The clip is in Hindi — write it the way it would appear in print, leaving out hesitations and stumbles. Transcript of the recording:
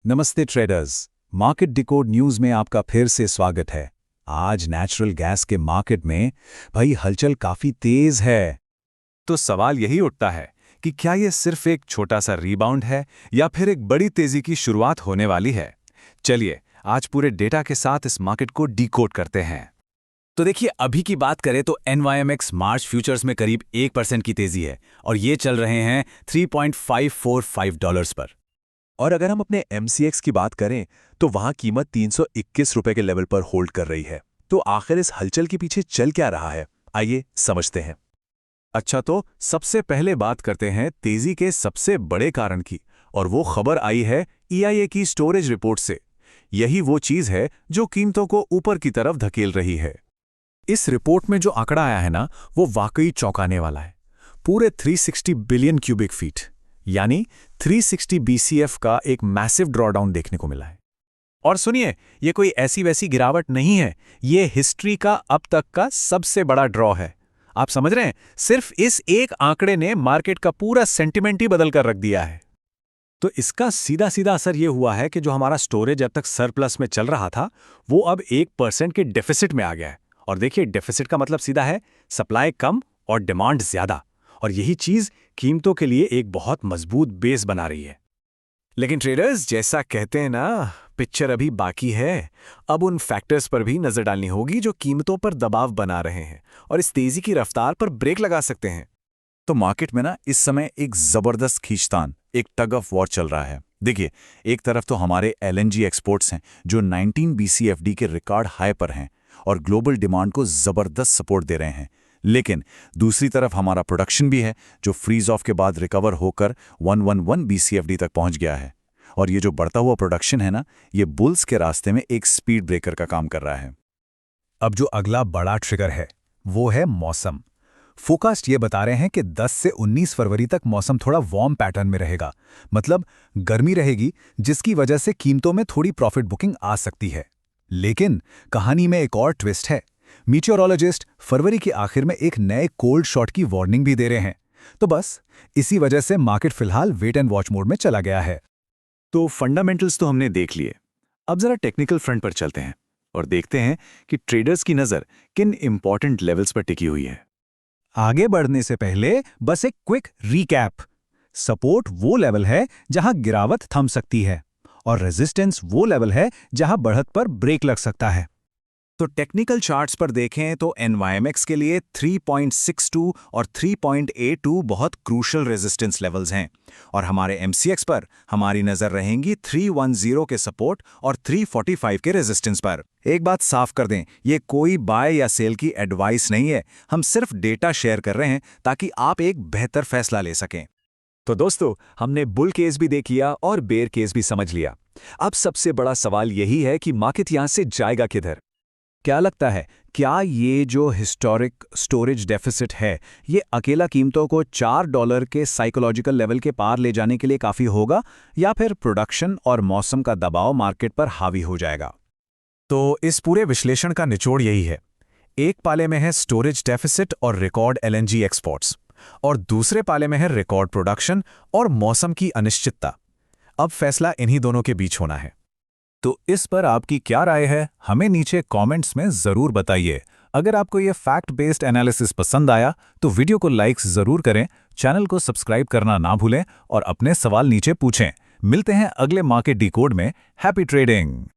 नमस्ते ट्रेडर्स। मार्केट डिकोड न्यूज़ में आपका फिर से स्वागत है। आज नेचुरल गैस के मार्केट में भाई हलचल काफ़ी तेज़ है। तो सवाल यही उठता है कि क्या ये सिर्फ एक छोटा सा रीबाउंड है या फिर एक बड़ी तेजी की शुरुआत होने वाली है। चलिए आज पूरे डेटा के साथ इस मार्केट को डिकोड करते हैं। तो देखिए, अभी की बात करें तो NYMX मार्च फ्यूचर्स में करीब 1% की तेज़ी है और ये चल रहे हैं $3.545 पर। और अगर हम अपने MCX की बात करें तो वहां कीमत 321 रुपए के लेवल पर होल्ड कर रही है। तो आखिर इस हलचल के पीछे चल क्या रहा है, आइए समझते हैं। अच्छा, तो सबसे पहले बात करते हैं तेजी के सबसे बड़े कारण की, और वो खबर आई है EIA की स्टोरेज रिपोर्ट से। यही वो चीज है जो कीमतों को ऊपर की तरफ धकेल रही है। इस रिपोर्ट में जो आंकड़ा आया है ना, वो वाकई चौंकाने वाला है। पूरे 360 बिलियन क्यूबिक फीट यानी 360 BCF का एक मैसिव ड्रॉडाउन देखने को मिला है। और सुनिए, ये कोई ऐसी वैसी गिरावट नहीं है, ये हिस्ट्री का अब तक का सबसे बड़ा ड्रॉ है। आप समझ रहे हैं, सिर्फ इस एक आंकड़े ने मार्केट का पूरा सेंटिमेंट ही बदल कर रख दिया है। तो इसका सीधा सीधा असर ये हुआ है कि जो हमारा स्टोरेज अब तक सरप्लस में चल रहा था, वो अब 1% के डेफिसिट में आ गया है। और देखिए, डेफिसिट का मतलब सीधा है सप्लाई कम और डिमांड ज्यादा, और यही चीज कीमतों के लिए एक बहुत मजबूत बेस बना रही है। लेकिन ट्रेडर्स, जैसा कहते हैं ना, पिक्चर अभी बाकी है। अब उन फैक्टर्स पर भी नजर डालनी होगी जो कीमतों पर दबाव बना रहे हैं और इस तेजी की रफ्तार पर ब्रेक लगा सकते हैं। तो मार्केट में ना इस समय एक जबरदस्त खींचतान, एक टग ऑफ वॉर चल रहा है। देखिए, एक तरफ तो हमारे LNG एक्सपोर्ट्स हैं जो 19 BCFD के रिकॉर्ड हाई पर हैं और ग्लोबल डिमांड को जबरदस्त सपोर्ट दे रहे हैं। लेकिन दूसरी तरफ हमारा प्रोडक्शन भी है जो फ्रीज ऑफ के बाद रिकवर होकर 111 BCFD तक पहुंच गया है। और ये जो बढ़ता हुआ प्रोडक्शन है ना, ये बुल्स के रास्ते में एक स्पीड ब्रेकर का काम कर रहा है। अब जो अगला बड़ा ट्रिगर है वो है मौसम। फोकास्ट ये बता रहे हैं कि 10 से 19 फरवरी तक मौसम थोड़ा वार्म पैटर्न में रहेगा, मतलब गर्मी रहेगी, जिसकी वजह से कीमतों में थोड़ी प्रॉफिट बुकिंग आ सकती है। लेकिन कहानी में एक और ट्विस्ट है। मीटियोरोलॉजिस्ट फरवरी के आखिर में एक नए कोल्ड शॉट की वार्निंग भी दे रहे हैं। तो बस इसी वजह से मार्केट फिलहाल वेट एंड वॉच मोड में चला गया है। तो फंडामेंटल्स तो हमने देख लिए, अब जरा टेक्निकल फ्रंट पर चलते हैं और देखते हैं कि ट्रेडर्स की नजर किन इंपॉर्टेंट लेवल्स पर टिकी हुई है। आगे बढ़ने से पहले बस एक क्विक रीकैप। सपोर्ट वो लेवल है जहां गिरावट थम सकती है और रेजिस्टेंस वो लेवल है जहां बढ़त पर ब्रेक लग सकता है। तो टेक्निकल चार्ट्स पर देखें तो NYMX के लिए 3.62 और 3.82 बहुत क्रूशल रेजिस्टेंस लेवल्स हैं, और हमारे MCX पर हमारी नजर रहेंगी 310 के सपोर्ट और 345 के रेजिस्टेंस पर। एक बात साफ कर दें, ये कोई बाय या सेल की एडवाइस नहीं है, हम सिर्फ डेटा शेयर कर रहे हैं ताकि आप एक बेहतर फैसला ले सकें। तो दोस्तों, हमने बुल केस भी देख लिया और बेयर केस भी समझ लिया। अब सबसे बड़ा सवाल यही है कि मार्केट यहां से जाएगा किधर। क्या लगता है, क्या ये जो हिस्टोरिक स्टोरेज डेफिसिट है, ये अकेला कीमतों को $4 के साइकोलॉजिकल लेवल के पार ले जाने के लिए काफ़ी होगा, या फिर प्रोडक्शन और मौसम का दबाव मार्केट पर हावी हो जाएगा? तो इस पूरे विश्लेषण का निचोड़ यही है। एक पाले में है स्टोरेज डेफिसिट और रिकॉर्ड LNG एक्सपोर्ट्स, और दूसरे पाले में है रिकॉर्ड प्रोडक्शन और मौसम की अनिश्चितता। अब फैसला इन्हीं दोनों के बीच होना है। तो इस पर आपकी क्या राय है, हमें नीचे कमेंट्स में ज़रूर बताइए। अगर आपको ये फैक्ट बेस्ड एनालिसिस पसंद आया तो वीडियो को लाइक ज़रूर करें, चैनल को सब्सक्राइब करना ना भूलें और अपने सवाल नीचे पूछें। मिलते हैं अगले मार्केट डिकोड में। Happy trading.